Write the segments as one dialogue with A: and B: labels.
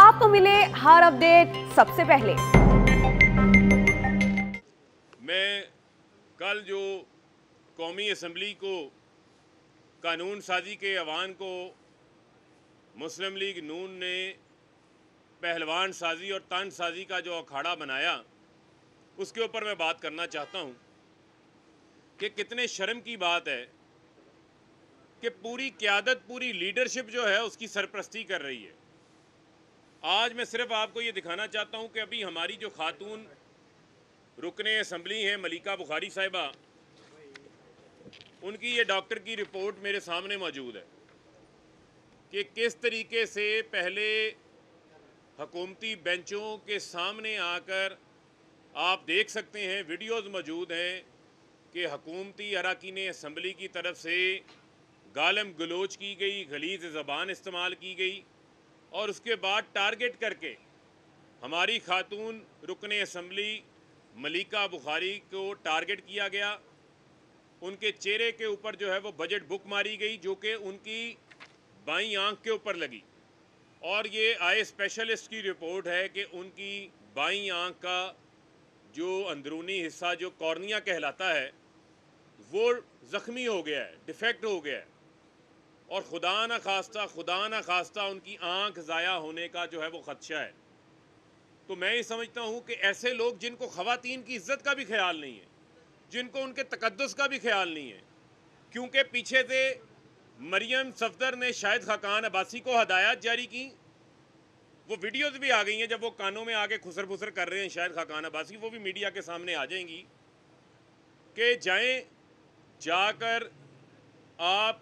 A: آپ کو ملے ہر اپڈیٹ سب سے پہلے۔
B: میں کل جو قومی اسمبلی کو قانون سازی کے ایوان کو مسلم لیگ نون نے پہلوان سازی اور تن سازی کا جو اکھاڑا بنایا، اس کے اوپر میں بات کرنا چاہتا ہوں کہ کتنے شرم کی بات ہے کہ پوری قیادت، پوری لیڈرشپ جو ہے اس کی سرپرستی کر رہی ہے۔ آج میں صرف آپ کو یہ دکھانا چاہتا ہوں کہ ابھی ہماری جو خاتون رکن اسمبلی ہیں ملیکہ بخاری صاحبہ، ان کی یہ ڈاکٹر کی رپورٹ میرے سامنے موجود ہے کہ کس طریقے سے پہلے حکومتی بینچوں کے سامنے آ کر آپ دیکھ سکتے ہیں، ویڈیوز موجود ہیں کہ حکومتی اراکین اسمبلی کی طرف سے گالم گلوچ کی گئی، غلیظ زبان استعمال کی گئی، اور اس کے بعد ٹارگٹ کر کے ہماری خاتون رکن اسمبلی ملیکہ بخاری کو ٹارگٹ کیا گیا۔ ان کے چہرے کے اوپر جو ہے وہ بجٹ بک ماری گئی جو کہ ان کی بائیں آنکھ کے اوپر لگی، اور یہ آئی اسپیشلسٹ کی رپورٹ ہے کہ ان کی بائیں آنکھ کا جو اندرونی حصہ جو کارنیا کہلاتا ہے وہ زخمی ہو گیا ہے، ڈیفیکٹ ہو گیا ہے، اور خدا نہ خواستہ ان کی آنکھ ضائع ہونے کا جو ہے وہ خدشہ ہے۔ تو میں یہ سمجھتا ہوں کہ ایسے لوگ جن کو خواتین کی عزت کا بھی خیال نہیں ہے، جن کو ان کے تقدس کا بھی خیال نہیں ہے، کیونکہ پیچھے سے مریم صفدر نے شاہد خاقان عباسی کو ہدایات جاری کی، وہ ویڈیوز بھی آ گئی ہیں جب وہ کانوں میں آگے خسر پھسر کر رہے ہیں شاہد خاقان عباسی، وہ بھی میڈیا کے سامنے آ جائیں گی کہ جا کر آپ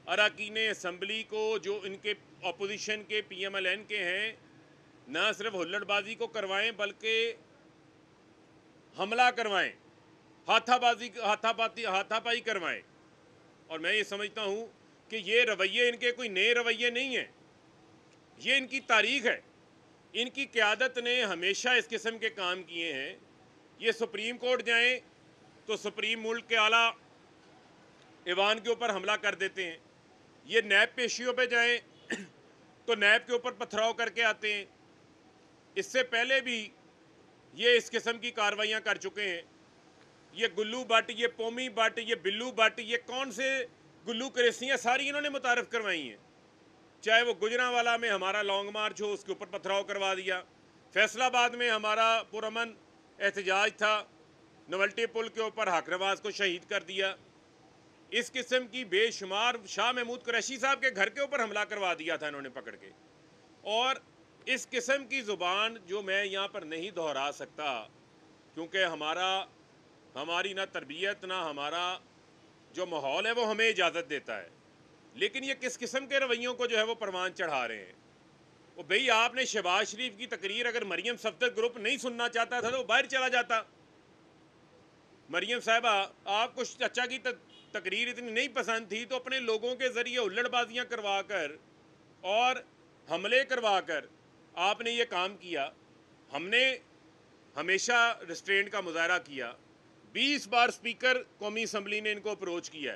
B: اراکین اسمبلی کو جو ان کے اپوزیشن کے پی ایم ایل این کے ہیں، نہ صرف ہلڑ بازی کو کروائیں بلکہ حملہ کروائیں، ہاتھا پائی کروائیں۔ اور میں یہ سمجھتا ہوں کہ یہ رویے ان کے کوئی نئے رویے نہیں ہیں، یہ ان کی تاریخ ہے۔ ان کی قیادت نے ہمیشہ اس قسم کے کام کیے ہیں۔ یہ سپریم کورٹ جائیں تو سپریم ملک کے اعلیٰ ایوان کے اوپر حملہ کر دیتے ہیں، یہ نیب پیشیوں پہ جائیں تو نیب کے اوپر پتھراؤ کر کے آتے ہیں۔ اس سے پہلے بھی یہ اس قسم کی کارروائیاں کر چکے ہیں۔ یہ گلو بٹ، یہ پومی بٹ، یہ بلو بٹ، یہ کون سے گلو کریسیاں ساری انہوں نے متعارف کروائی ہیں۔ چاہے وہ گجرانوالہ میں ہمارا لانگ مارچ ہو، اس کے اوپر پتھراؤ کروا دیا، فیصل آباد میں ہمارا پرامن احتجاج تھا، نولٹی پل کے اوپر حق نواز کو شہید کر دیا۔ اس قسم کی بے شمار، شاہ محمود قریشی صاحب کے گھر کے اوپر حملہ کروا دیا تھا انہوں نے پکڑ کے۔ اور اس قسم کی زبان جو میں یہاں پر نہیں دہرا سکتا کیونکہ ہماری نہ تربیت نہ ہمارا جو ماحول ہے وہ ہمیں اجازت دیتا ہے، لیکن یہ کس قسم کے رویوں کو جو ہے وہ پروان چڑھا رہے ہیں۔ وہ بھئی آپ نے شہباز شریف کی تقریر، اگر مریم صفدر گروپ نہیں سننا چاہتا تھا تو وہ باہر چلا جاتا۔ مریم صاحبہ، آپ کو چچا کی تقریر اتنی نہیں پسند تھی تو اپنے لوگوں کے ذریعے ہلڑ بازیاں کروا کر اور حملے کروا کر آپ نے یہ کام کیا۔ ہم نے ہمیشہ ریسٹرینٹ کا مظاہرہ کیا، 20 بار سپیکر قومی اسمبلی نے ان کو اپروچ کیا ہے۔